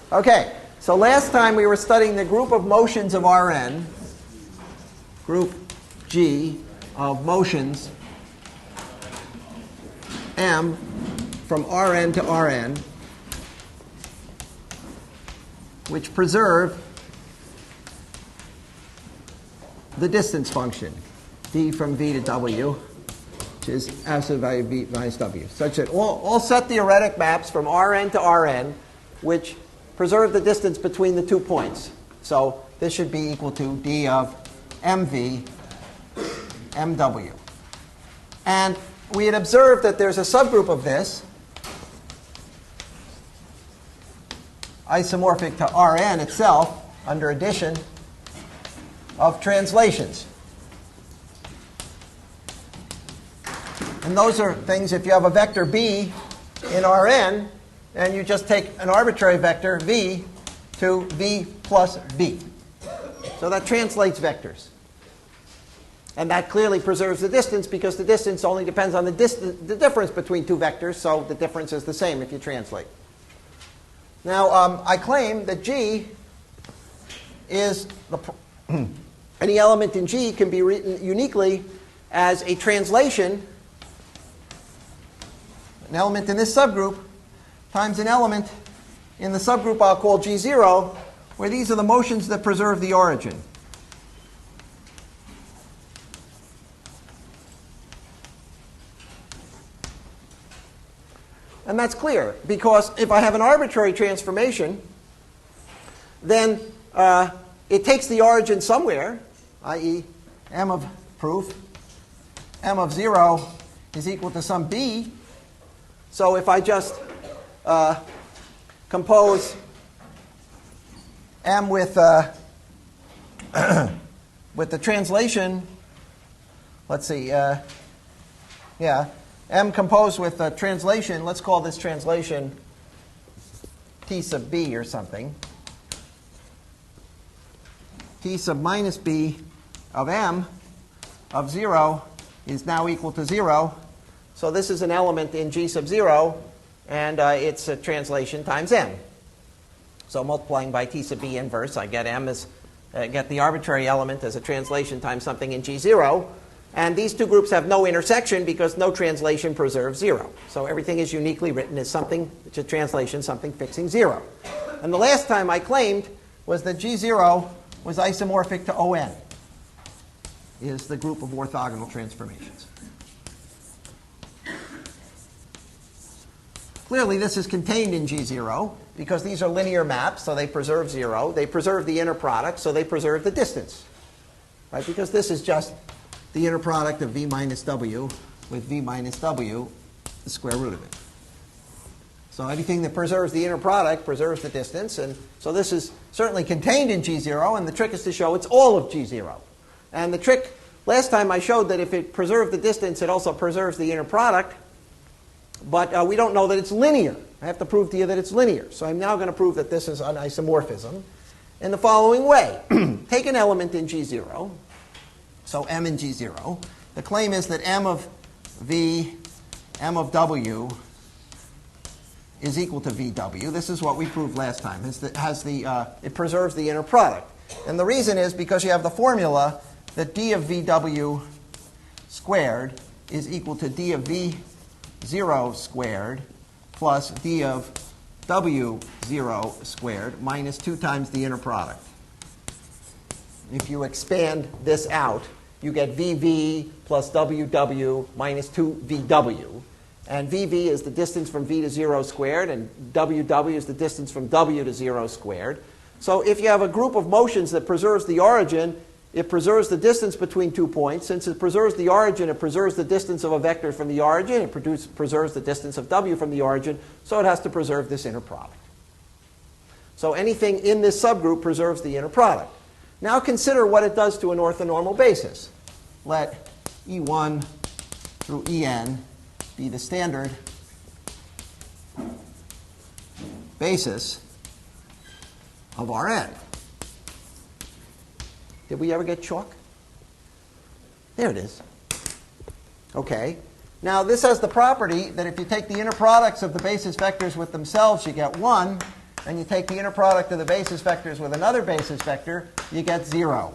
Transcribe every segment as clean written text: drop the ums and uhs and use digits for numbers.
Okay, so last time we were studying the group of motions of Rn, group G of motions M from Rn to Rn, which preserve the distance function, d from v to w, which is absolute value of v minus w, such that all set theoretic maps from Rn to Rn, which preserve the distance between the 2 points. So this should be equal to d of mv mw. And we had observed that there's a subgroup of this, isomorphic to Rn itself, under addition of translations. And those are things, if you have a vector b in Rn, and you just take an arbitrary vector v to v plus b. So that translates vectors. And that clearly preserves the distance, because the distance only depends on the difference between two vectors, so the difference is the same if you translate. Now, I claim that G is any element in G can be written uniquely as a translation, an element in this subgroup, times an element in the subgroup I'll call G0, where these are the motions that preserve the origin. And that's clear, because if I have an arbitrary transformation, then it takes the origin somewhere, i.e. m of proof, m of 0 is equal to some b. So if I just compose m with the translation, let's see, m composed with a translation, let's call this translation t sub b or something. T sub minus b of m of 0 is now equal to 0. So this is an element in G sub 0, and it's a translation times m. So multiplying by t sub b inverse, I get m as get the arbitrary element as a translation times something in G0. And these two groups have no intersection, because no translation preserves 0. So everything is uniquely written as something, it's a translation, something fixing 0. And the last time I claimed was that G0 was isomorphic to On, is the group of orthogonal transformations. Clearly, this is contained in G0, because these are linear maps, so they preserve 0. They preserve the inner product, so they preserve the distance. Right? Because this is just the inner product of v minus w with v minus w, the square root of it. So anything that preserves the inner product preserves the distance. And so this is certainly contained in G0, and the trick is to show it's all of G0. And the trick, last time I showed that if it preserved the distance, it also preserves the inner product. But we don't know that it's linear. I have to prove to you that it's linear. So I'm now going to prove that this is an isomorphism in the following way. Take an element in G0. So m in G0. The claim is that m of v, m of w is equal to vw. This is what we proved last time. It preserves the inner product. And the reason is because you have the formula that d of vw squared is equal to d of v0 squared plus d of w0 squared minus 2 times the inner product. If you expand this out, you get vv plus ww minus 2vw. And vv is the distance from v to 0 squared, and ww is the distance from w to 0 squared. So if you have a group of motions that preserves the origin, it preserves the distance between 2 points. Since it preserves the origin, it preserves the distance of a vector from the origin. It preserves the distance of w from the origin. So it has to preserve this inner product. So anything in this subgroup preserves the inner product. Now consider what it does to an orthonormal basis. Let E1 through En be the standard basis of Rn. Did we ever get chalk? There it is. Okay. Now this has the property that if you take the inner products of the basis vectors with themselves, you get 1. and you take the inner product of the basis vectors with another basis vector, you get 0.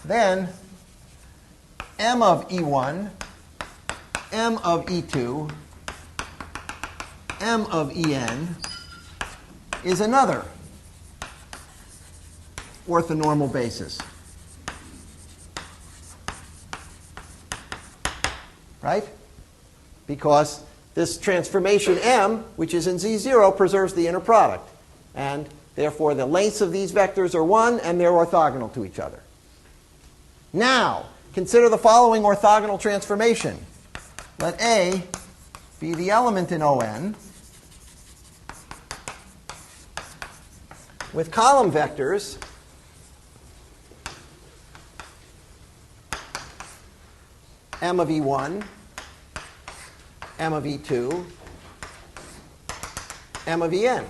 Then m of E1, m of E2, m of En is another orthonormal basis. Right? Because this transformation m, which is in Z0, preserves the inner product. And therefore, the lengths of these vectors are 1, and they're orthogonal to each other. Now, consider the following orthogonal transformation. Let A be the element in On with column vectors m of E1, m of E2, m of En.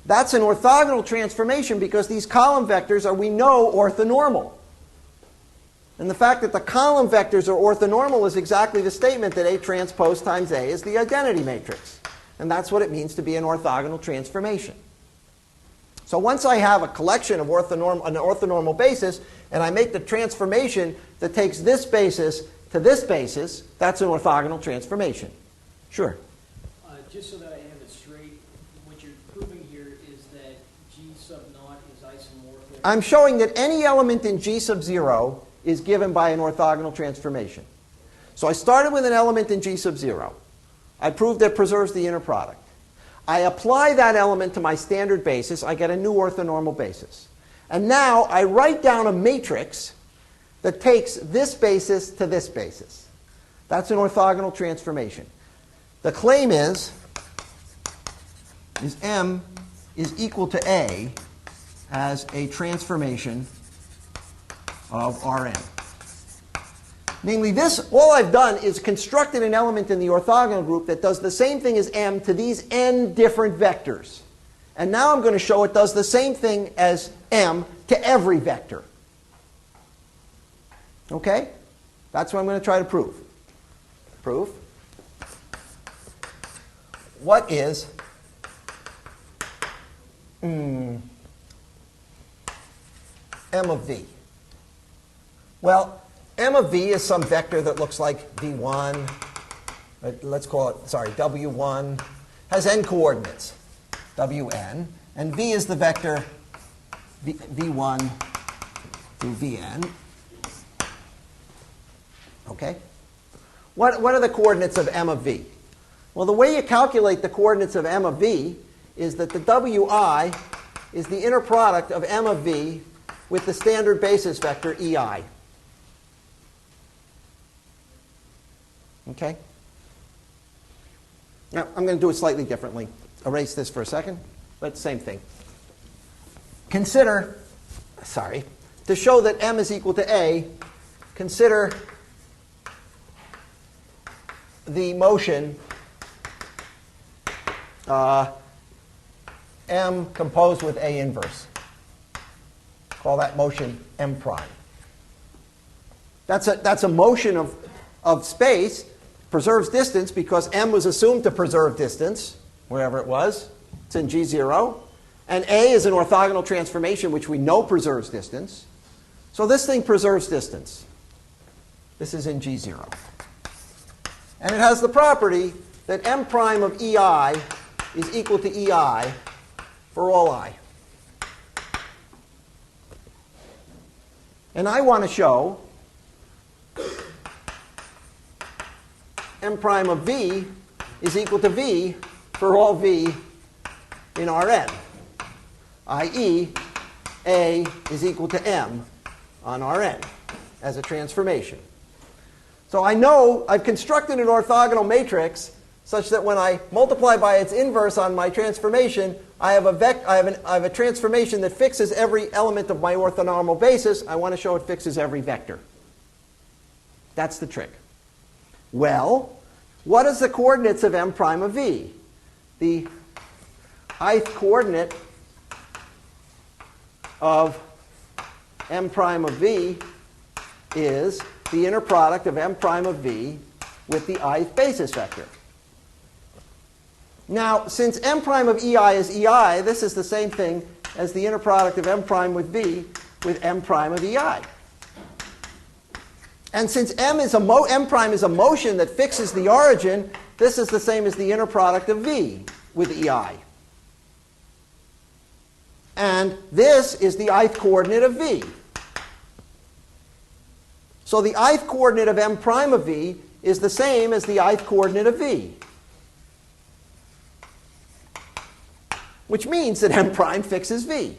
That's an orthogonal transformation because these column vectors are, we know, orthonormal. And the fact that the column vectors are orthonormal is exactly the statement that A transpose times A is the identity matrix. And that's what it means to be an orthogonal transformation. So once I have a collection of an orthonormal basis, and I make the transformation that takes this basis to this basis, that's an orthogonal transformation. Sure? Just so that I have it straight, what you're proving here is that G sub naught is isomorphic. I'm showing that any element in G sub 0 is given by an orthogonal transformation. So I started with an element in G sub 0. I proved that preserves the inner product. I apply that element to my standard basis. I get a new orthonormal basis. And now I write down a matrix that takes this basis to this basis. That's an orthogonal transformation. The claim is M is equal to A as a transformation of Rn. Namely, this, all I've done is constructed an element in the orthogonal group that does the same thing as M to these n different vectors. And now I'm going to show it does the same thing as M to every vector. Okay? That's what I'm going to try to prove. Proof. What is M of V? Well, M of V is some vector that looks like V1. Let's call it, sorry, W1. Has n coordinates, Wn. And V is the vector V1 through Vn. Okay? What are the coordinates of M of V? Well, the way you calculate the coordinates of M of V is that the Wi is the inner product of M of V with the standard basis vector Ei. Okay? Now, I'm going to do it slightly differently. Erase this for a second, but same thing. Consider, to show that M is equal to A, consider the motion M composed with A inverse. Call that motion M prime. That's a motion of space, preserves distance because M was assumed to preserve distance, wherever it was. It's in G0. And A is an orthogonal transformation which we know preserves distance. So this thing preserves distance. This is in G0. And it has the property that M prime of EI is equal to EI for all I. And I want to show M prime of V is equal to V for all V in Rn, i.e. A is equal to M on Rn as a transformation. So I know I've constructed an orthogonal matrix such that when I multiply by its inverse on my transformation, I have a transformation that fixes every element of my orthonormal basis. I want to show it fixes every vector. That's the trick. Well, what is the coordinates of M prime of V? The ith coordinate of M prime of V is the inner product of M prime of V with the ith basis vector. Now, since m prime of ei is ei, this is the same thing as the inner product of m prime with v with m prime of ei. And since m prime is a motion that fixes the origin, this is the same as the inner product of v with ei. And this is the ith coordinate of v. So the ith coordinate of m prime of v is the same as the ith coordinate of v. Which means that m prime fixes v.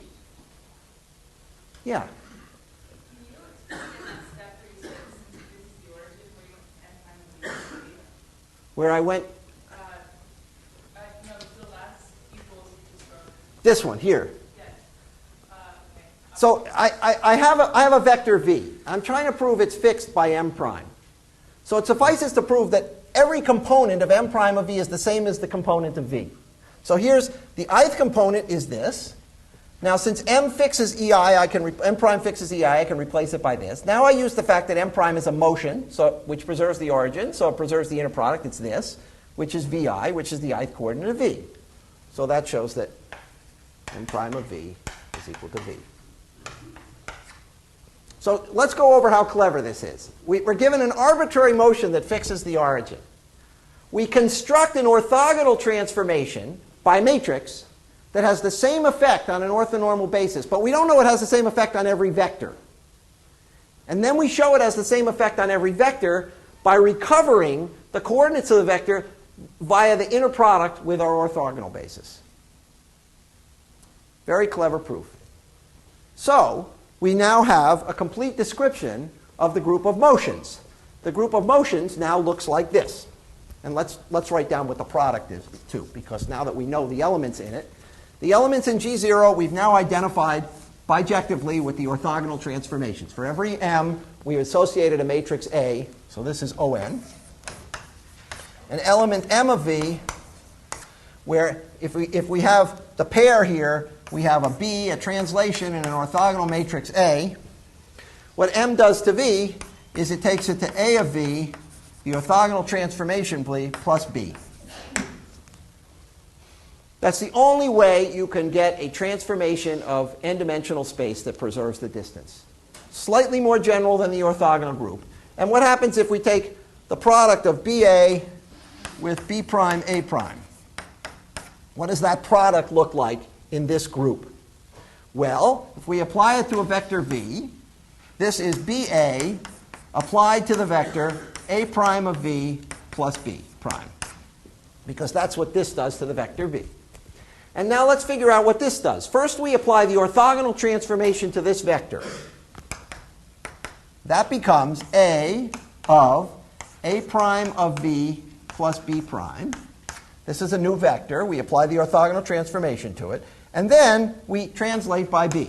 Yeah? Can you explain in step 36, since this is the origin, where you went m prime of v? Where I went, No, the last equals you just wrote. this one here. Yes. Okay. So I have a vector v. I'm trying to prove it's fixed by m prime. So it suffices to prove that every component of m prime of v is the same as the component of v. So here's the ith component is this. Now since m fixes ei, m prime fixes ei, I can replace it by this. Now I use the fact that m prime is a motion, which preserves the origin, so it preserves the inner product. It's this, which is vi, which is the ith coordinate of v. So that shows that m prime of v is equal to v. So let's go over how clever this is. We're given an arbitrary motion that fixes the origin. We construct an orthogonal transformation by matrix that has the same effect on an orthonormal basis, but we don't know it has the same effect on every vector. And then we show it has the same effect on every vector by recovering the coordinates of the vector via the inner product with our orthogonal basis. Very clever proof. So we now have a complete description of the group of motions. The group of motions now looks like this. And let's write down what the product is, too, because now that we know the elements in it, the elements in G0 we've now identified bijectively with the orthogonal transformations. For every m, we associated a matrix A, so this is On. An element m of v, where if we have the pair here, we have a B, a translation, and an orthogonal matrix A. What m does to v is it takes it to A of v, the orthogonal transformation plus b. That's the only way you can get a transformation of n-dimensional space that preserves the distance. Slightly more general than the orthogonal group. And what happens if we take the product of BA with B prime A prime? What does that product look like in this group? Well, if we apply it to a vector v, this is BA applied to the vector A prime of v plus b prime. Because that's what this does to the vector v. And now let's figure out what this does. First we apply the orthogonal transformation to this vector. That becomes A of A prime of v plus b prime. This is a new vector. We apply the orthogonal transformation to it. And then we translate by b.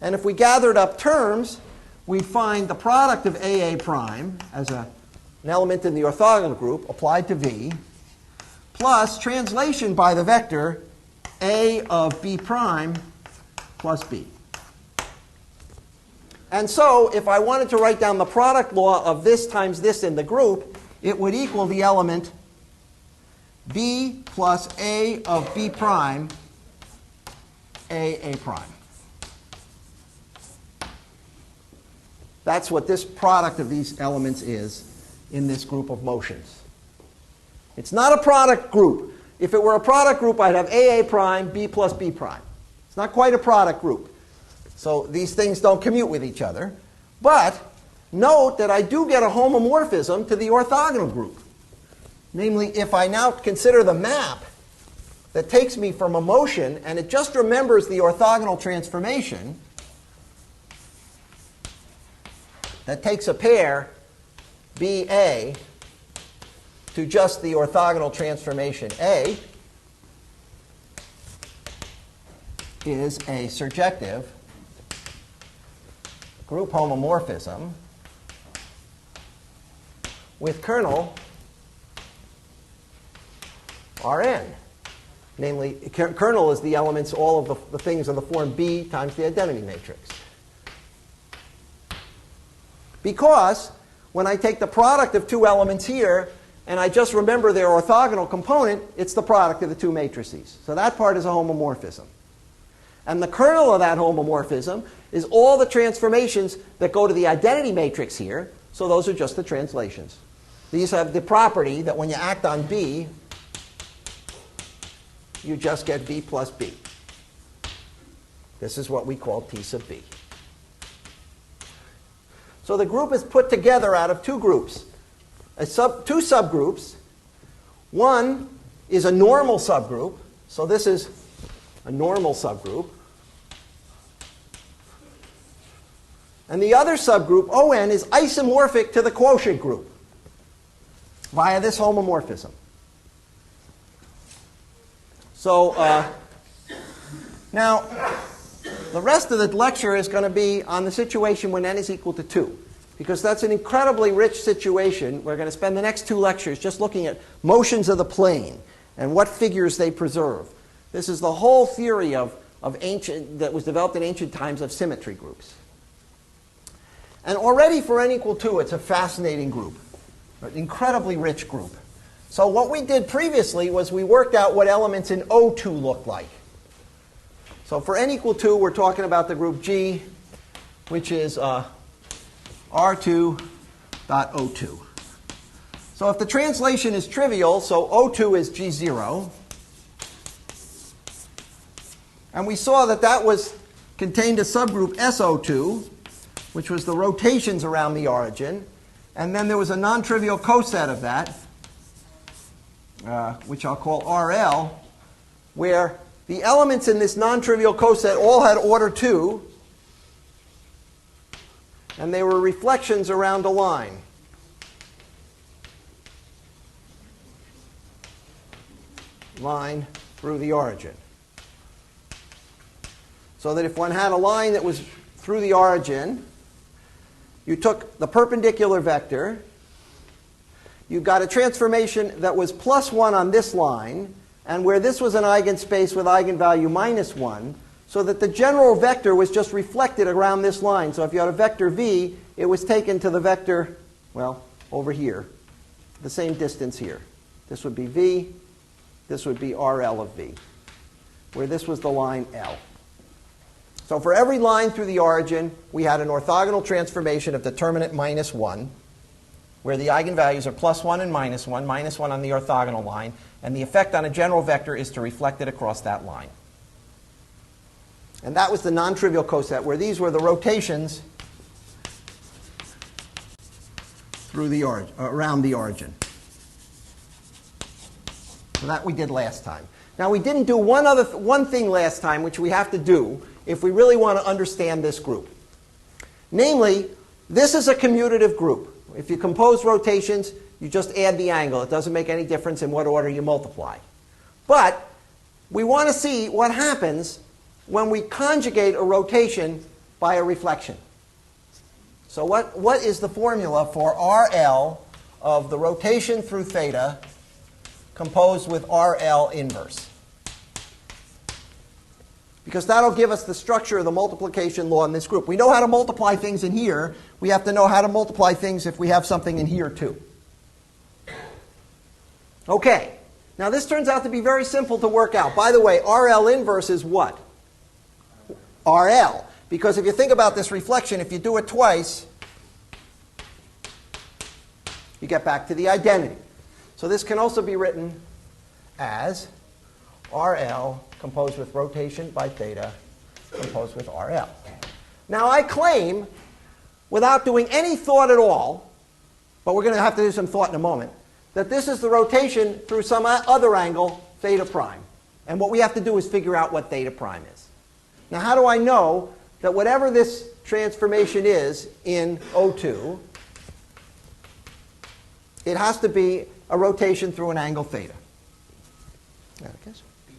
And if we gathered up terms, we find the product of AA prime as an element in the orthogonal group applied to v, plus translation by the vector A of b prime plus b. And so if I wanted to write down the product law of this times this in the group, it would equal the element b plus A of b prime A prime. That's what this product of these elements is in this group of motions. It's not a product group. If it were a product group, I'd have AA prime, B plus B prime. It's not quite a product group. So these things don't commute with each other. But note that I do get a homomorphism to the orthogonal group. Namely, if I now consider the map that takes me from a motion, and it just remembers the orthogonal transformation, that takes a pair, BA, to just the orthogonal transformation A, is a surjective group homomorphism with kernel Rn. Namely, kernel is the elements, all of the things of the form B times the identity matrix. Because when I take the product of two elements here, and I just remember their orthogonal component, it's the product of the two matrices. So that part is a homomorphism. And the kernel of that homomorphism is all the transformations that go to the identity matrix here. So those are just the translations. These have the property that when you act on B, you just get B plus B. This is what we call T sub B. So the group is put together out of two groups. Two subgroups. One is a normal subgroup. So this is a normal subgroup. And the other subgroup, ON, is isomorphic to the quotient group via this homomorphism. So now, the rest of the lecture is going to be on the situation when n is equal to 2. Because that's an incredibly rich situation. We're going to spend the next 2 lectures just looking at motions of the plane and what figures they preserve. This is the whole theory of that was developed in ancient times of symmetry groups. And already for n equal 2, it's a fascinating group, an incredibly rich group. So what we did previously was we worked out what elements in O2 looked like. So for n equal 2, we're talking about the group G, which is R2.O2. So if the translation is trivial, so O2 is G0. And we saw that that contained a subgroup SO2, which was the rotations around the origin. And then there was a non-trivial coset of that, which I'll call RL, where the elements in this non-trivial coset all had order 2, and they were reflections around a line. Line through the origin. So that if one had a line that was through the origin, you took the perpendicular vector, you got a transformation that was +1 on this line, and where this was an eigenspace with eigenvalue -1, so that the general vector was just reflected around this line. So if you had a vector v, it was taken to the vector, well, over here, the same distance here. This would be v, this would be RL of v, where this was the line L. So for every line through the origin, we had an orthogonal transformation of determinant -1, where the eigenvalues are +1 and -1, -1 on the orthogonal line, and the effect on a general vector is to reflect it across that line. And that was the non-trivial coset, where these were the rotations through the origin, around the origin. So that we did last time. Now we didn't do one thing last time, which we have to do if we really want to understand this group. Namely, this is a commutative group. If you compose rotations, you just add the angle. It doesn't make any difference in what order you multiply. But we want to see what happens when we conjugate a rotation by a reflection. So what is the formula for RL of the rotation through theta composed with RL inverse? Because that'll give us the structure of the multiplication law in this group. We know how to multiply things in here. We have to know how to multiply things if we have something in here too. Okay. Now this turns out to be very simple to work out. By the way, RL inverse is what? RL. Because if you think about this reflection, if you do it twice, you get back to the identity. So this can also be written as RL composed with rotation by theta composed with RL. Now I claim, without doing any thought at all, but we're going to have to do some thought in a moment, that this is the rotation through some other angle, theta prime. And what we have to do is figure out what theta prime is. Now how do I know that whatever this transformation is in O2, it has to be a rotation through an angle theta? Because it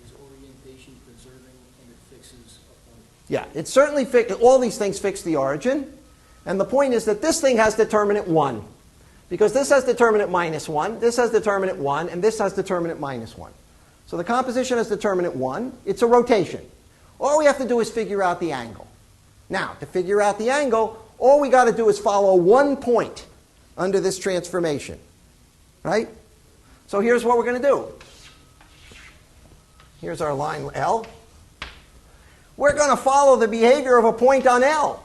is orientation preserving and it fixes a point. Yeah, it certainly all these things fix the origin. And the point is that this thing has determinant 1. Because this has determinant -1, this has determinant 1, and this has determinant -1. So the composition has determinant 1. It's a rotation. All we have to do is figure out the angle. Now, to figure out the angle, all we got to do is follow one point under this transformation. Right? So here's what we're going to do. Here's our line L. We're going to follow the behavior of a point on L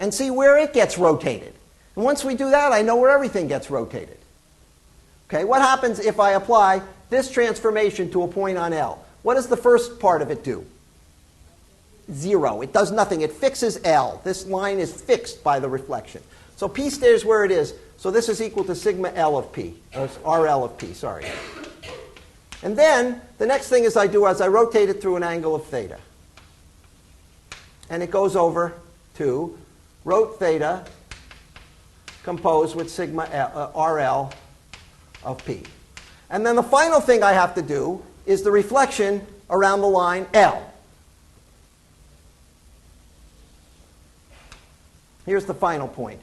and see where it gets rotated. And once we do that, I know where everything gets rotated. Okay, what happens if I apply this transformation to a point on L? What does the first part of it do? 0. It does nothing. It fixes L. This line is fixed by the reflection. So P stays where it is. So this is equal to sigma L of P, or RL of P, sorry. And then the next thing I do is I rotate it through an angle of theta. And it goes over to rot theta composed with sigma RL of P. And then the final thing I have to do is the reflection around the line L. Here's the final point.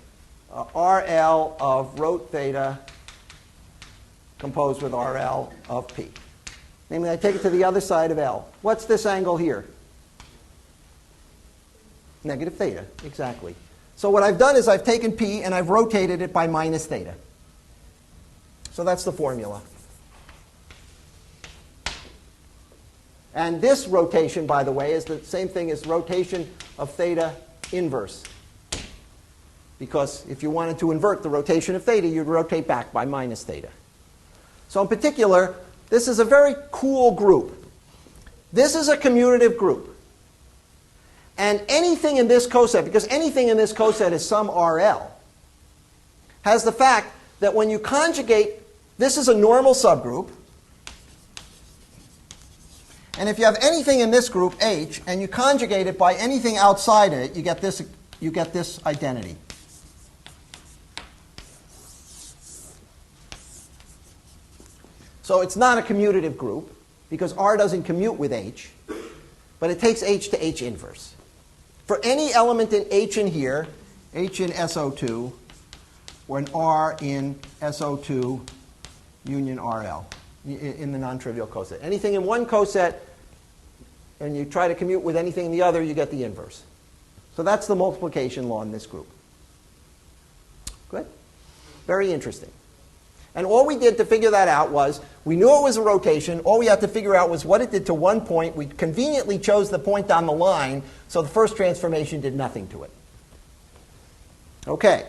RL of rot theta composed with RL of P. Namely, I take it to the other side of L. What's this angle here? Negative theta, exactly. So what I've done is I've taken P and I've rotated it by minus theta. So that's the formula. And this rotation, by the way, is the same thing as rotation of theta inverse. Because if you wanted to invert the rotation of theta, you'd rotate back by minus theta. So in particular, this is a very cool group. This is a commutative group. And anything in this coset, because anything in this coset is some RL, has the fact that when you conjugate, this is a normal subgroup. And if you have anything in this group, H, and you conjugate it by anything outside it, you get this identity. So it's not a commutative group, because R doesn't commute with H, but it takes H to H inverse. For any element in H in here, H in SO2, or an R in SO2 union RL, in the non-trivial coset. Anything in one coset, and you try to commute with anything in the other, you get the inverse. So that's the multiplication law in this group. Good? Very interesting. And all we did to figure that out was, we knew it was a rotation. All we had to figure out was what it did to one point. We conveniently chose the point on the line, so the first transformation did nothing to it. Okay.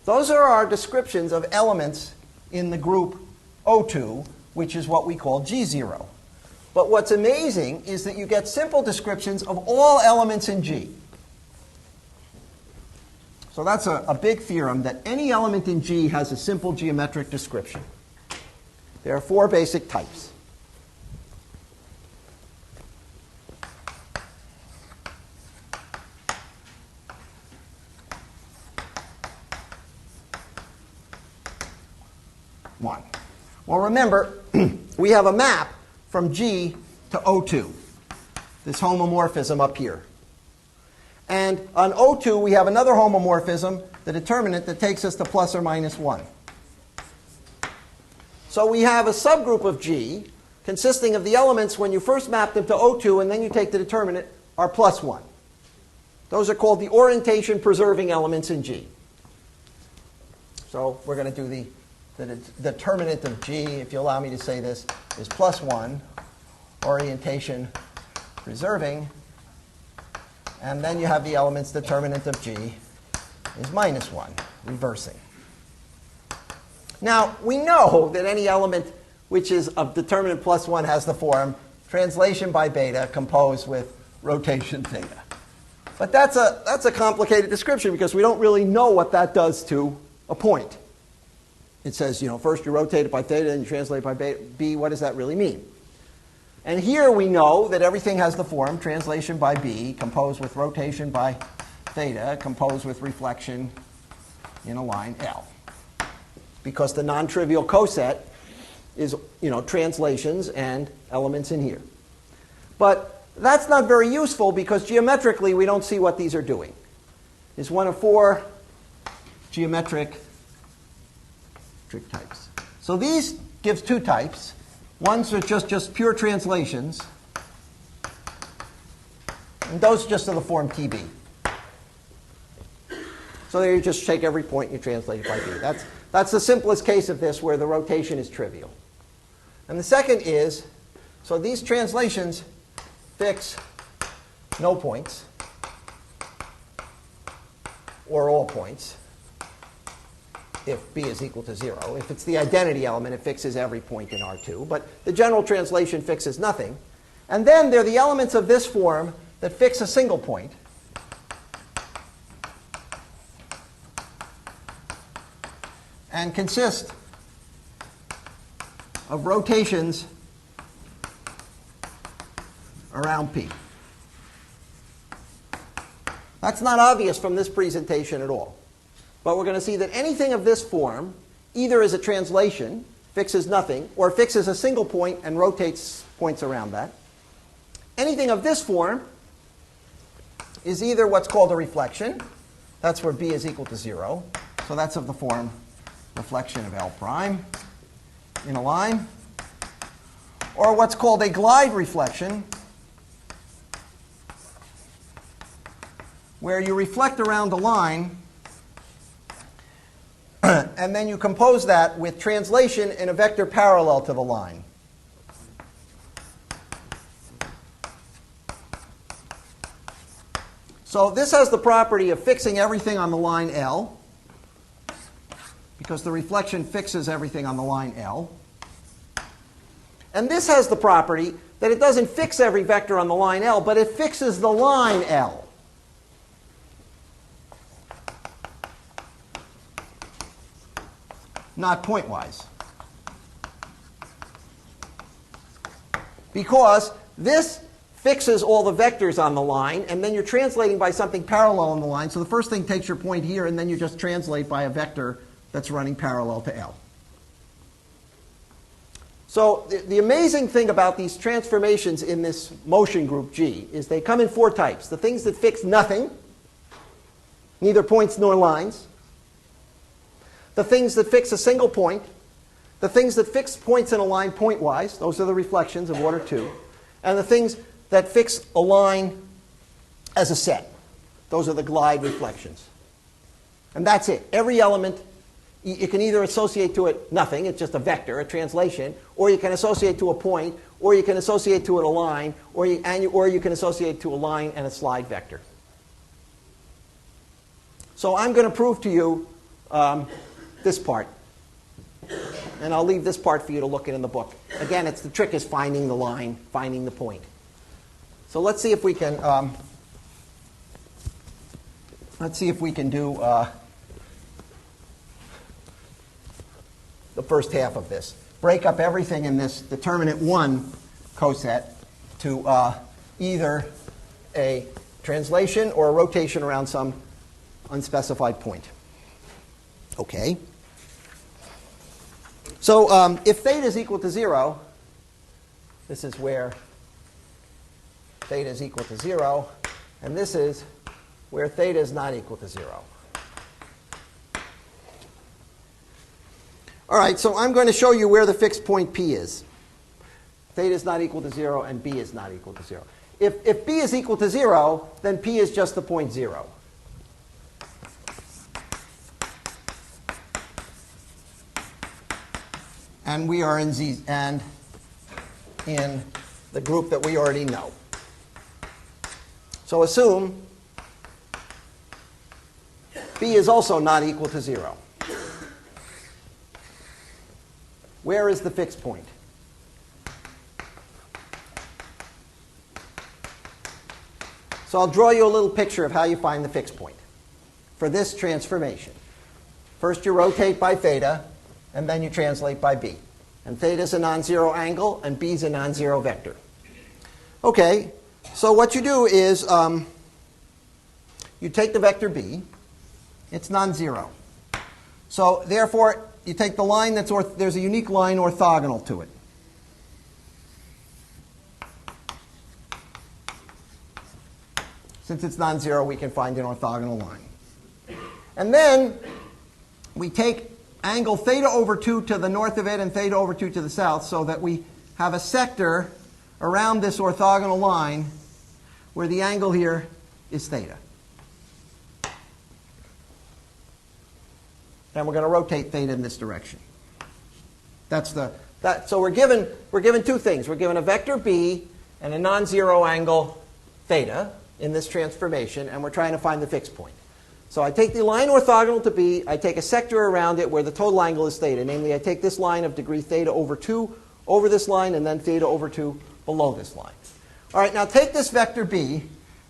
Those are our descriptions of elements in the group O2, which is what we call G0. But what's amazing is that you get simple descriptions of all elements in G. So that's a big theorem, that any element in G has a simple geometric description. There are 4 basic types. One. Well, remember, we have a map from G to O2, this homomorphism up here. And on O2, we have another homomorphism, the determinant, that takes us to plus or minus 1. So we have a subgroup of G consisting of the elements, when you first map them to O2 and then you take the determinant, are plus 1. Those are called the orientation-preserving elements in G. So we're going to do the determinant of G, if you allow me to say this, is plus 1, orientation-preserving. And then you have the elements determinant of G is minus 1, reversing. Now, we know that any element which is of determinant plus 1 has the form translation by beta composed with rotation theta. But that's a complicated description, because we don't really know what that does to a point. It says, first you rotate it by theta, then you translate by beta. B, what does that really mean? And here we know that everything has the form translation by B composed with rotation by theta composed with reflection in a line L. Because the non-trivial coset is, translations and elements in here. But that's not very useful, because geometrically we don't see what these are doing. It's one of 4 geometric types. So these gives 2 types. Ones are just pure translations, and those just are the form TB. So there you just take every point and you translate it by b. That's the simplest case of this where the rotation is trivial. And the second is, so these translations fix no points or all points if b is equal to 0. If it's the identity element, it fixes every point in R2. But the general translation fixes nothing. And then there are the elements of this form that fix a single point. And consist of rotations around P. That's not obvious from this presentation at all. But we're going to see that anything of this form either is a translation, fixes nothing, or fixes a single point and rotates points around that. Anything of this form is either what's called a reflection. That's where b is equal to 0. So that's of the form reflection of L prime in a line. Or what's called a glide reflection, where you reflect around a line and then you compose that with translation in a vector parallel to the line. So this has the property of fixing everything on the line L, because the reflection fixes everything on the line L. And this has the property that it doesn't fix every vector on the line L, but it fixes the line L. Not pointwise. Because this fixes all the vectors on the line, and then you're translating by something parallel on the line. So the first thing takes your point here, and then you just translate by a vector that's running parallel to L. So the amazing thing about these transformations in this motion group G is they come in 4 types. The things that fix nothing, neither points nor lines. The things that fix a single point. The things that fix points in a line pointwise. Those are the reflections of order 2. And the things that fix a line as a set. Those are the glide reflections. And that's it. Every element, you can either associate to it nothing, it's just a vector, a translation, or you can associate to a point, or you can associate to it a line, or you can associate to a line and a slide vector. So I'm going to prove to you this part. And I'll leave this part for you to look at in the book. Again, the trick is finding the line, finding the point. So let's see if we can do the first half of this. Break up everything in this determinant 1 coset to either a translation or a rotation around some unspecified point. Okay. So if theta is equal to 0, this is where theta is equal to 0, and this is where theta is not equal to 0. All right, so I'm going to show you where the fixed point P is. Theta is not equal to 0, and B is not equal to 0. If B is equal to 0, then P is just the point 0. And we are in Z and in the group that we already know. So assume B is also not equal to 0. Where is the fixed point? So I'll draw you a little picture of how you find the fixed point for this transformation. First you rotate by theta, and then you translate by b. And theta is a non-zero angle, and b is a non-zero vector. Okay, so what you do is you take the vector b. It's non-zero. So therefore, you take the line there's a unique line orthogonal to it. Since it's non-zero, we can find an orthogonal line. And then we take angle theta over 2 to the north of it and theta over 2 to the south, so that we have a sector around this orthogonal line where the angle here is theta. and we're going to rotate theta in this direction. So we're given two things. We're given a vector b and a non-zero angle theta in this transformation, and we're trying to find the fixed point. So I take the line orthogonal to b, I take a sector around it where the total angle is theta. Namely, I take this line of degree theta over 2 over this line, and then theta over 2 below this line. All right, now take this vector b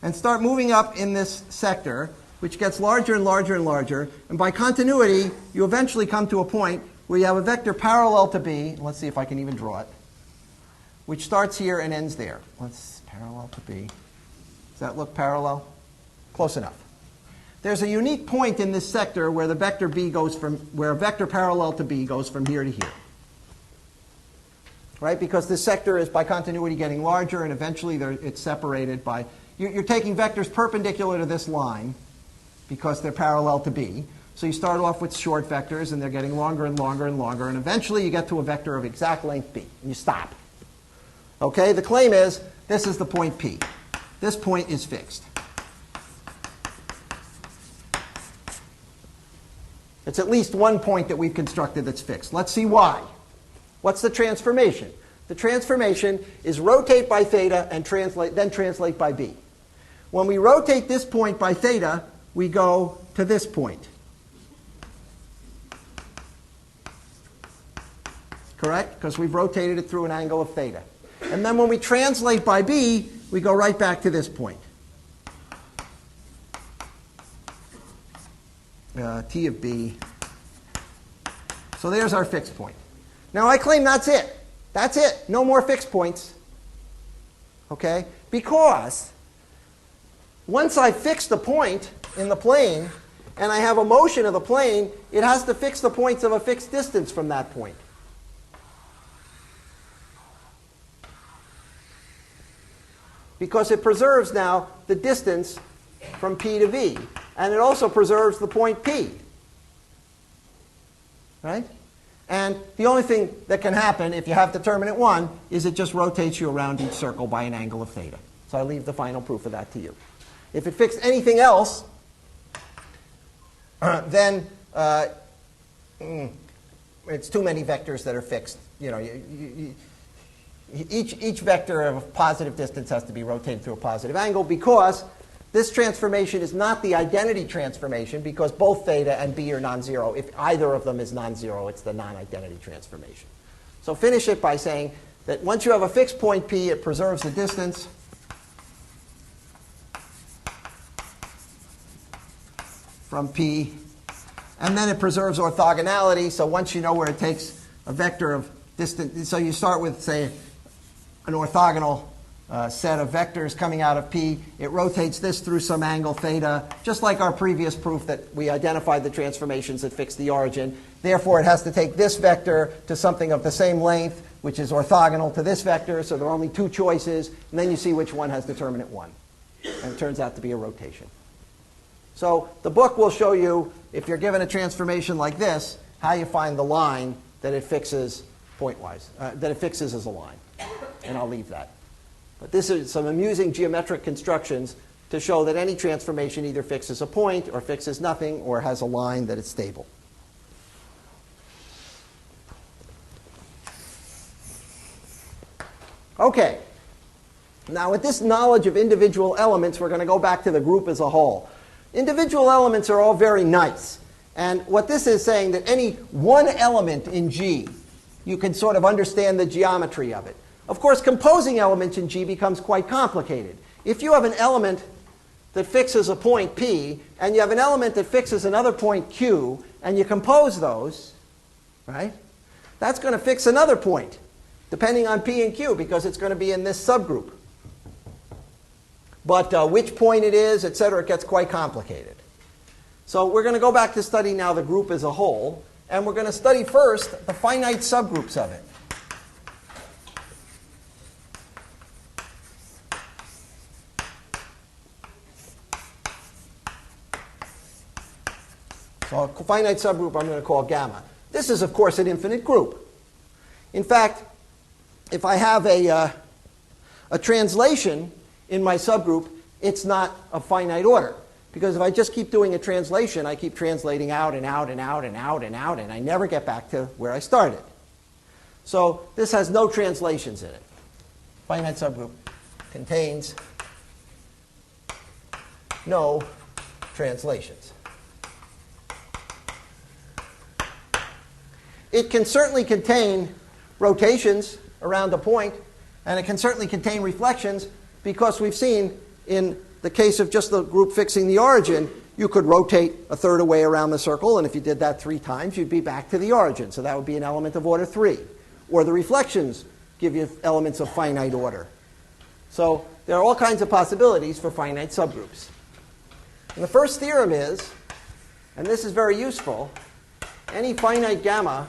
and start moving up in this sector, which gets larger and larger and larger. And by continuity, you eventually come to a point where you have a vector parallel to b. Let's see if I can even draw it, which starts here and ends there. Let's parallel to b. Does that look parallel? Close enough. There's a unique point in this sector where the vector b goes from, where a vector parallel to b goes from here to here. Right? Because this sector is by continuity getting larger, and eventually it's separated by, you're taking vectors perpendicular to this line because they're parallel to b. So you start off with short vectors, and they're getting longer and longer and longer, and eventually you get to a vector of exact length b, and you stop. Okay? The claim is this is the point p. This point is fixed. It's at least one point that we've constructed that's fixed. Let's see why. What's the transformation? The transformation is rotate by theta and then translate by b. When we rotate this point by theta, we go to this point. Correct? Because we've rotated it through an angle of theta. And then when we translate by b, we go right back to this point. T of b. So there's our fixed point. Now I claim that's it. That's it. No more fixed points. Okay? Because once I fix the point in the plane, and I have a motion of the plane, it has to fix the points of a fixed distance from that point. Because it preserves now the distance from P to V. And it also preserves the point P. Right? And the only thing that can happen if you have determinant 1 is it just rotates you around each circle by an angle of theta. So I leave the final proof of that to you. If it fixed anything else, then it's too many vectors that are fixed. You know, each vector of a positive distance has to be rotated through a positive angle, because this transformation is not the identity transformation, because both theta and b are non-zero. If either of them is non-zero, it's the non-identity transformation. So finish it by saying that once you have a fixed point p, it preserves the distance from p, and then it preserves orthogonality. So once you know where it takes a vector of distance, so you start with, say, an orthogonal set of vectors coming out of P. It rotates this through some angle theta, just like our previous proof that we identified the transformations that fix the origin. Therefore, it has to take this vector to something of the same length, which is orthogonal to this vector. So there are only two choices. And then you see which one has determinant 1. And it turns out to be a rotation. So the book will show you, if you're given a transformation like this, how you find the line that it fixes pointwise, that it fixes as a line. And I'll leave that. But this is some amusing geometric constructions to show that any transformation either fixes a point or fixes nothing or has a line that is stable. Okay. Now with this knowledge of individual elements, we're going to go back to the group as a whole. Individual elements are all very nice. And what this is saying, that any one element in G, you can sort of understand the geometry of it. Of course, composing elements in G becomes quite complicated. If you have an element that fixes a point P, and you have an element that fixes another point Q, and you compose those, right, that's going to fix another point, depending on P and Q, because it's going to be in this subgroup. But which point it is, etc., it gets quite complicated. So we're going to go back to study now the group as a whole, and we're going to study first the finite subgroups of it. So a finite subgroup I'm going to call gamma. This is, of course, an infinite group. In fact, if I have a translation in my subgroup, it's not of finite order, Because if I just keep doing a translation, I keep translating out and out and out and out and out, and I never get back to where I started. So this has no translations in it. Finite subgroup contains no translations. It can certainly contain rotations around a point, and it can certainly contain reflections, because we've seen in the case of just the group fixing the origin, you could rotate a third away around the circle, and if you did that 3 times, you'd be back to the origin. So that would be an element of order 3. Or the reflections give you elements of finite order. So there are all kinds of possibilities for finite subgroups. And the first theorem is, and this is very useful, any finite gamma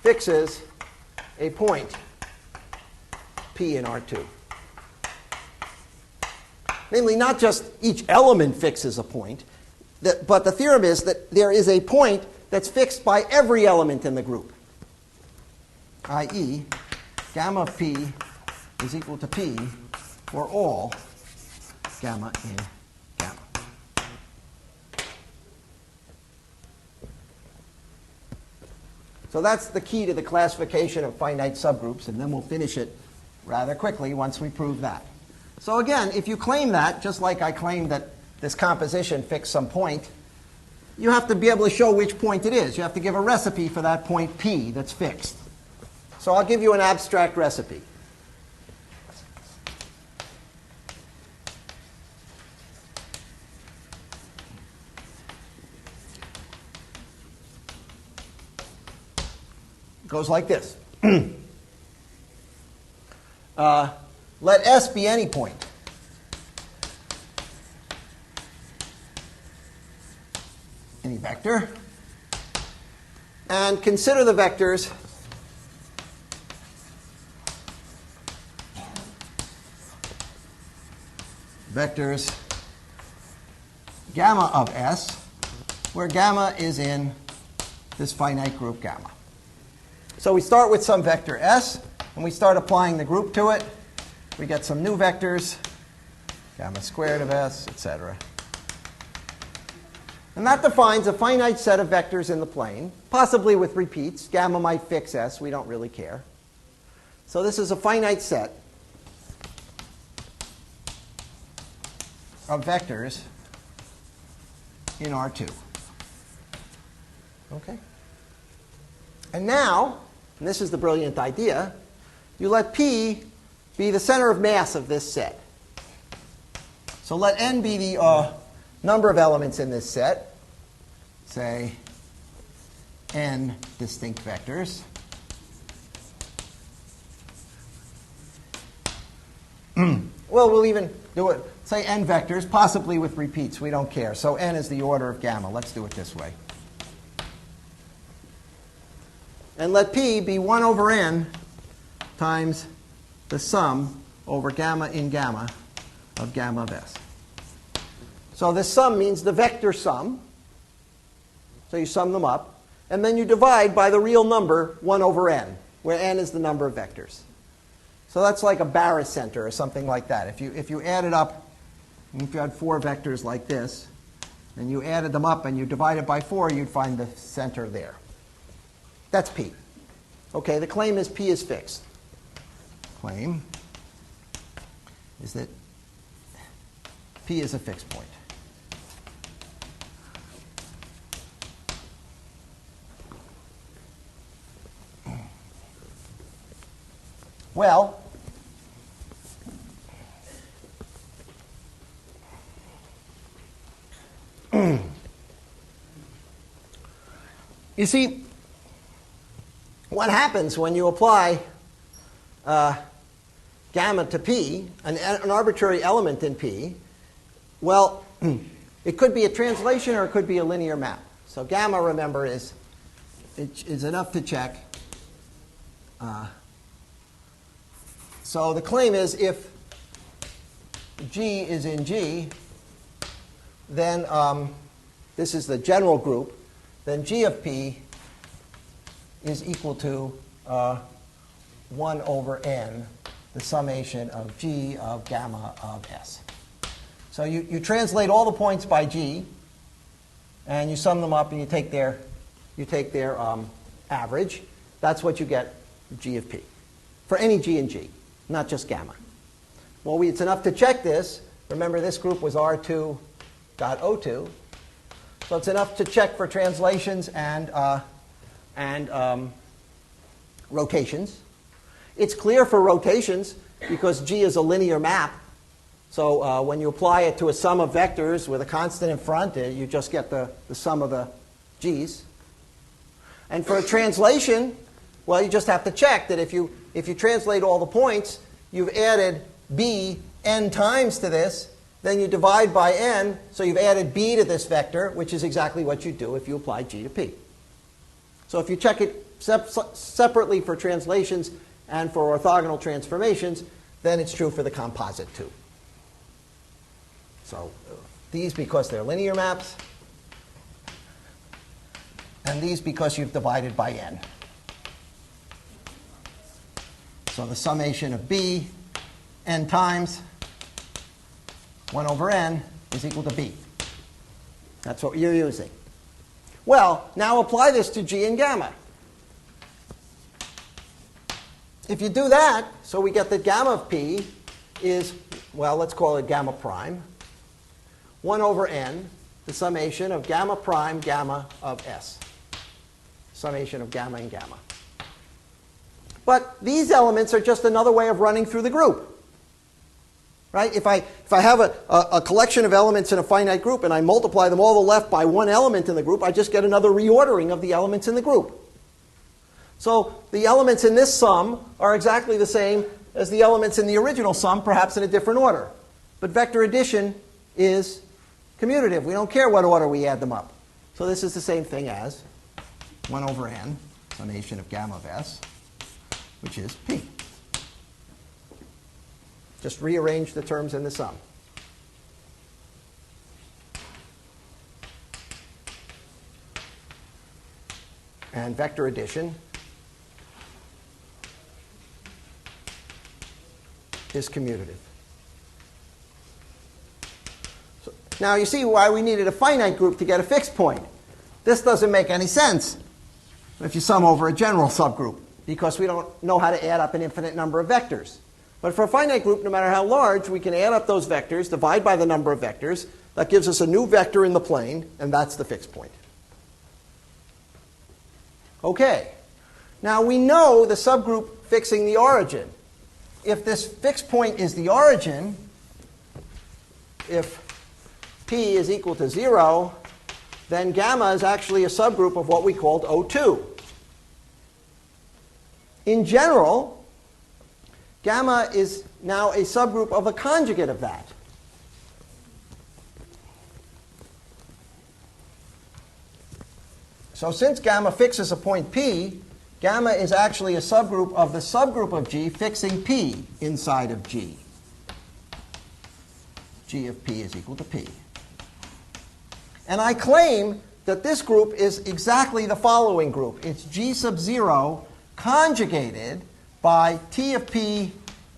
fixes a point P in R2. Namely, not just each element fixes a point, but the theorem is that there is a point that's fixed by every element in the group, i.e., gamma of P is equal to P for all gamma in gamma. So that's the key to the classification of finite subgroups, and then we'll finish it rather quickly once we prove that. So again, if you claim that, just like I claimed that this composition fixed some point, you have to be able to show which point it is. You have to give a recipe for that point P that's fixed. So I'll give you an abstract recipe. It goes like this. Let S be any point. Any vector. And consider the vectors gamma of S, where gamma is in this finite group gamma. So we start with some vector S, and we start applying the group to it. We get some new vectors, gamma squared of S, etc. And that defines a finite set of vectors in the plane, possibly with repeats. Gamma might fix S. We don't really care. So this is a finite set of vectors in R2. Okay? And now, and this is the brilliant idea, you let P be the center of mass of this set. So let N be the number of elements in this set, say N distinct vectors. Well, we'll even do it, say N vectors, possibly with repeats. We don't care. So N is the order of gamma. Let's do it this way. And let P be 1 over N times the sum over gamma in gamma of gamma of S. So this sum means the vector sum. So you sum them up. And then you divide by the real number 1 over N, where N is the number of vectors. So that's like a barycenter or something like that. If you added up, if you had 4 vectors like this, and you added them up and you divided by 4, you'd find the center there. That's P. Okay, the claim is P is fixed. Claim is that P is a fixed point. Well, you see, what happens when you apply gamma to P, an arbitrary element in P? Well, it could be a translation or it could be a linear map. So gamma, remember, is enough to check. So the claim is if G is in G, then this is the general group, then G of P is equal to 1 over N the summation of G of gamma of S. So you translate all the points by G, and you sum them up, and you take their average. That's what you get G of P for any G and G, not just gamma. Well, it's enough to check this. Remember, this group was R2.O2. So it's enough to check for translations and rotations. It's clear for rotations because G is a linear map. So when you apply it to a sum of vectors with a constant in front, you just get the sum of the G's. And for a translation, well, you just have to check that if you translate all the points, you've added b n times to this, then you divide by n, so you've added b to this vector, which is exactly what you do if you apply G to P. So if you check it separately for translations and for orthogonal transformations, then it's true for the composite too. So these because they're linear maps, and these because you've divided by n. So the summation of b n times 1 over n is equal to b. That's what you're using. Well, now apply this to G and gamma. If you do that, so we get that gamma of P is, well, let's call it gamma prime, 1 over n, the summation of gamma prime gamma of S. Summation of gamma and gamma. But these elements are just another way of running through the group. Right? If I have a collection of elements in a finite group and I multiply them all to the left by one element in the group, I just get another reordering of the elements in the group. So the elements in this sum are exactly the same as the elements in the original sum, perhaps in a different order. But vector addition is commutative. We don't care what order we add them up. So this is the same thing as 1 over n, summation of gamma of S, which is P. Just rearrange the terms in the sum. And vector addition is commutative. So now you see why we needed a finite group to get a fixed point. This doesn't make any sense if you sum over a general subgroup, because we don't know how to add up an infinite number of vectors. But for a finite group, no matter how large, we can add up those vectors, divide by the number of vectors. That gives us a new vector in the plane, and that's the fixed point. Okay. Now we know the subgroup fixing the origin. If this fixed point is the origin, if P is equal to 0, then gamma is actually a subgroup of what we called O2. In general, gamma is now a subgroup of a conjugate of that. So since gamma fixes a point P, gamma is actually a subgroup of the subgroup of G fixing P inside of G. G of P is equal to P. And I claim that this group is exactly the following group. It's G sub 0 conjugated by T of P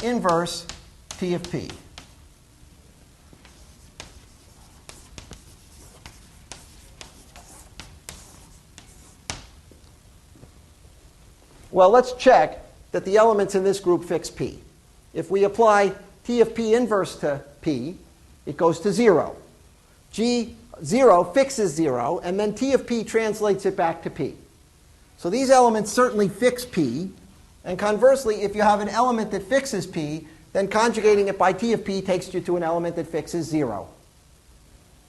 inverse T of P. Well, let's check that the elements in this group fix P. If we apply T of P inverse to P, it goes to 0. G0 fixes 0, and then T of P translates it back to P. So these elements certainly fix P. And conversely, if you have an element that fixes P, then conjugating it by T of P takes you to an element that fixes 0.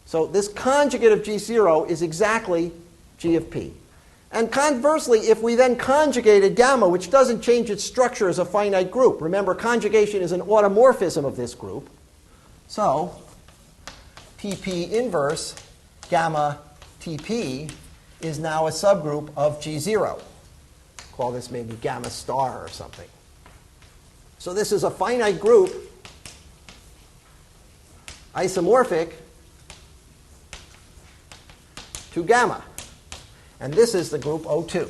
So this conjugate of G0 is exactly G of P. And conversely, if we then conjugated gamma, which doesn't change its structure as a finite group. Remember, conjugation is an automorphism of this group. So TP inverse gamma TP is now a subgroup of G0. Call this maybe gamma star or something. So this is a finite group, isomorphic to gamma. And this is the group O2.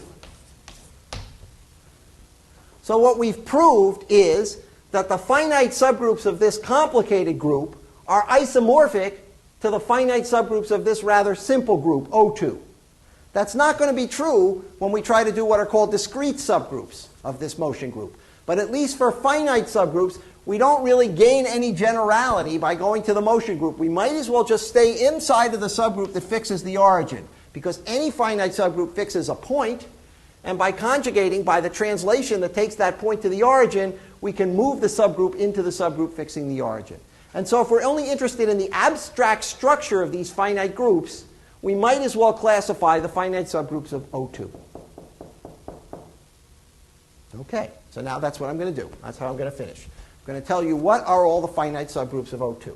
So what we've proved is that the finite subgroups of this complicated group are isomorphic to the finite subgroups of this rather simple group, O2. That's not going to be true when we try to do what are called discrete subgroups of this motion group. But at least for finite subgroups, we don't really gain any generality by going to the motion group. We might as well just stay inside of the subgroup that fixes the origin, because any finite subgroup fixes a point, and by conjugating, by the translation that takes that point to the origin, we can move the subgroup into the subgroup fixing the origin. And so if we're only interested in the abstract structure of these finite groups, we might as well classify the finite subgroups of O2. Okay, so now that's what I'm going to do. That's how I'm going to finish. I'm going to tell you what are all the finite subgroups of O2.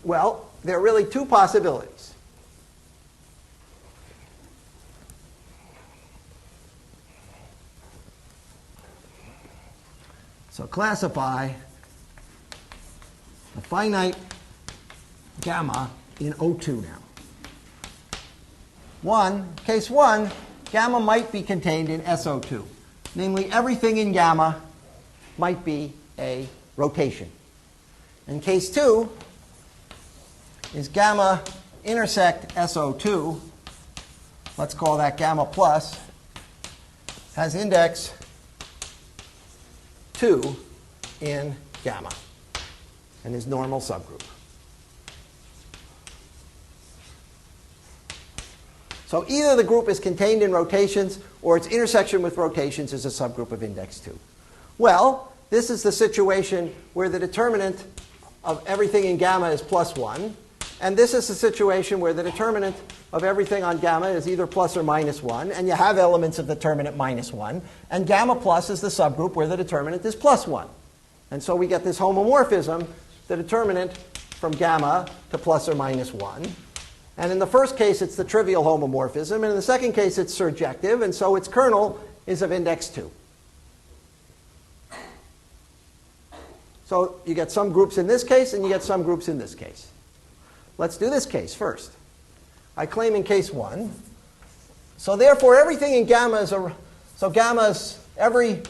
Well, there are really two possibilities. So classify a finite gamma in O2 now. Case 1, gamma might be contained in SO2. Namely, everything in gamma might be a rotation. And case 2 is gamma intersect SO2. Let's call that gamma plus. Has index 2 in gamma and is normal subgroup. So either the group is contained in rotations or its intersection with rotations is a subgroup of index 2. Well, this is the situation where the determinant of everything in gamma is plus 1. And this is the situation where the determinant of everything on gamma is either plus or minus 1. And you have elements of the determinant minus 1. And gamma plus is the subgroup where the determinant is plus 1. And so we get this homomorphism, the determinant from gamma to plus or minus 1. And in the first case, it's the trivial homomorphism. And in the second case, it's surjective. And so its kernel is of index 2. So you get some groups in this case, and you get some groups in this case. Let's do this case first. I claim in case 1. So therefore, everything in gamma is every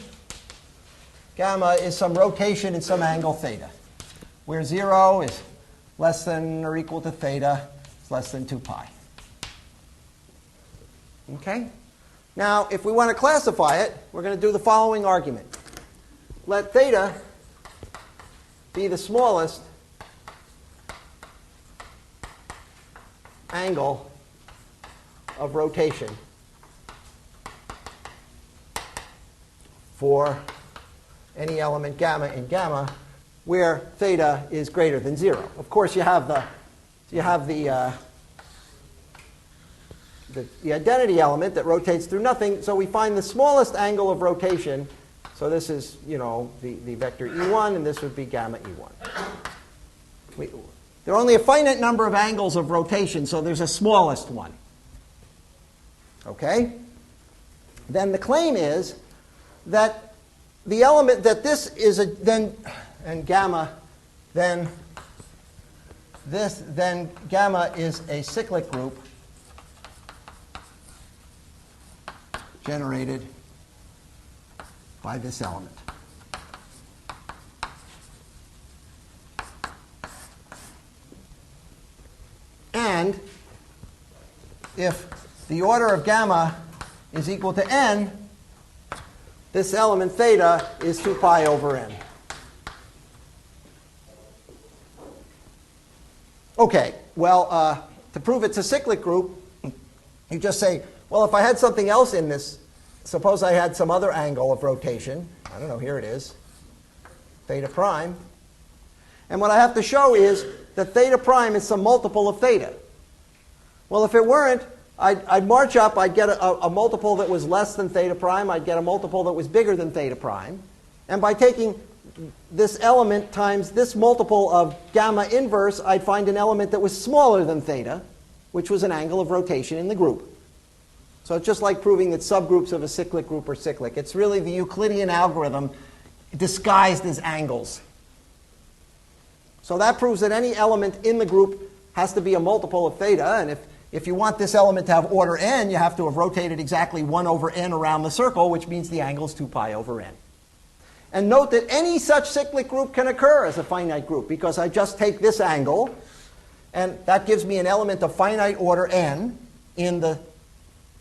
gamma is some rotation in some angle theta, where 0 is less than or equal to theta. Less than 2 pi. Okay? Now, if we want to classify it, we're going to do the following argument. Let theta be the smallest angle of rotation for any element gamma in gamma where theta is greater than 0. Of course, you have the identity element that rotates through nothing. So we find the smallest angle of rotation. So this is, the vector E1, and this would be gamma E1. There are only a finite number of angles of rotation, so there's a smallest one. Okay? Then the claim is that the element that this is and gamma, then gamma is a cyclic group generated by this element. And if the order of gamma is equal to n, this element theta is 2 pi over n. Okay, well, to prove it's a cyclic group, you just say, well, if I had something else in this, suppose I had some other angle of rotation. I don't know, here it is, theta prime. And what I have to show is that theta prime is some multiple of theta. Well, if it weren't, I'd march up, I'd get a multiple that was less than theta prime, I'd get a multiple that was bigger than theta prime. And by taking this element times this multiple of gamma inverse, I'd find an element that was smaller than theta, which was an angle of rotation in the group. So it's just like proving that subgroups of a cyclic group are cyclic. It's really the Euclidean algorithm disguised as angles. So that proves that any element in the group has to be a multiple of theta. And if you want this element to have order n, you have to have rotated exactly 1 over n around the circle, which means the angle is 2 pi over n. And note that any such cyclic group can occur as a finite group, because I just take this angle, and that gives me an element of finite order n in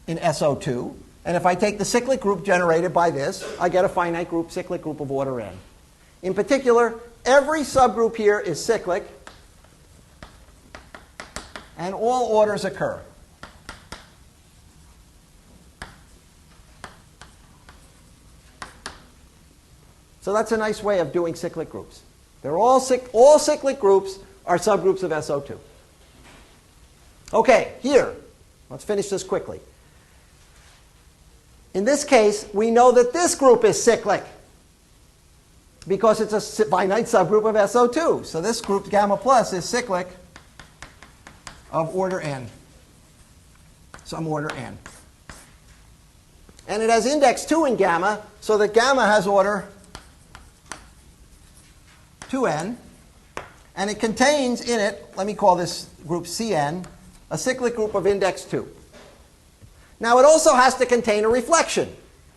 SO2. And if I take the cyclic group generated by this, I get a finite group, cyclic group of order n. In particular, every subgroup here is cyclic, and all orders occur. So that's a nice way of doing cyclic groups. They're all cyclic groups are subgroups of SO2. Okay, here, let's finish this quickly. In this case, we know that this group is cyclic because it's a finite subgroup of SO2. So this group, gamma plus, is cyclic of order n, some order n. And it has index 2 in gamma, so that gamma has order 2n. And it contains in it, let me call this group Cn, a cyclic group of index 2. Now, it also has to contain a reflection,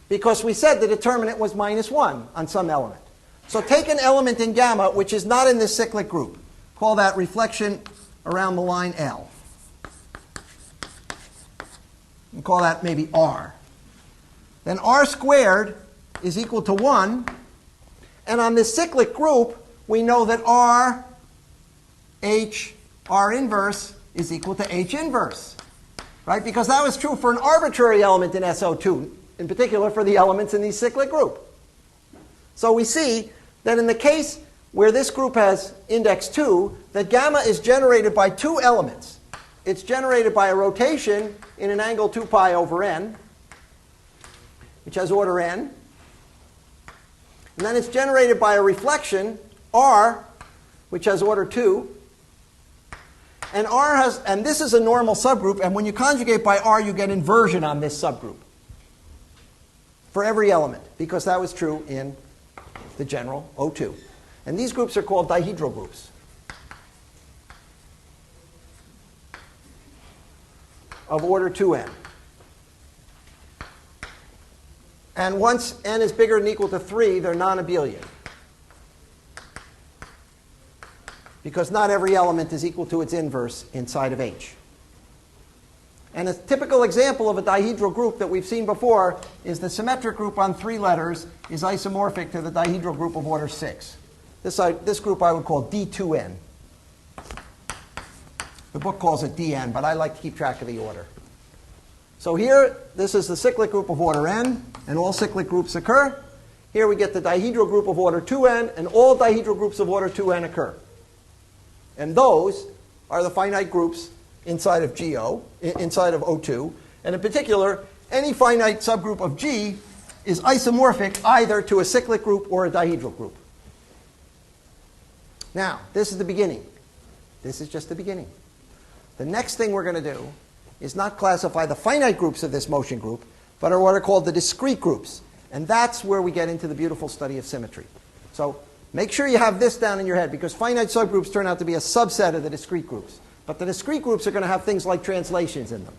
because we said the determinant was -1 on some element. So take an element in gamma which is not in this cyclic group. Call that reflection around the line L. And call that maybe R. Then R squared is equal to 1. And on this cyclic group, we know that R inverse is equal to H inverse. Right? Because that was true for an arbitrary element in SO2, in particular for the elements in the cyclic group. So we see that in the case where this group has index 2, that gamma is generated by 2 elements. It's generated by a rotation in an angle 2 pi over n, which has order n. And then it's generated by a reflection, R, which has order 2. And this is a normal subgroup, and when you conjugate by R, you get inversion on this subgroup for every element, because that was true in the general O2. And these groups are called dihedral groups of order 2n. And once n is bigger than or equal to 3, they're non-abelian, because not every element is equal to its inverse inside of H. And a typical example of a dihedral group that we've seen before is the symmetric group on 3 letters is isomorphic to the dihedral group of order 6. This group I would call D2n. The book calls it dn, but I like to keep track of the order. So here, this is the cyclic group of order n, and all cyclic groups occur. Here we get the dihedral group of order 2n, and all dihedral groups of order 2n occur. And those are the finite groups inside of inside of O2. And in particular, any finite subgroup of G is isomorphic either to a cyclic group or a dihedral group. Now, this is the beginning. This is just the beginning. The next thing we're going to do is not classify the finite groups of this motion group, but are what are called the discrete groups. And that's where we get into the beautiful study of symmetry. So make sure you have this down in your head, because finite subgroups turn out to be a subset of the discrete groups. But the discrete groups are going to have things like translations in them.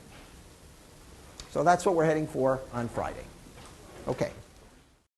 So that's what we're heading for on Friday. Okay.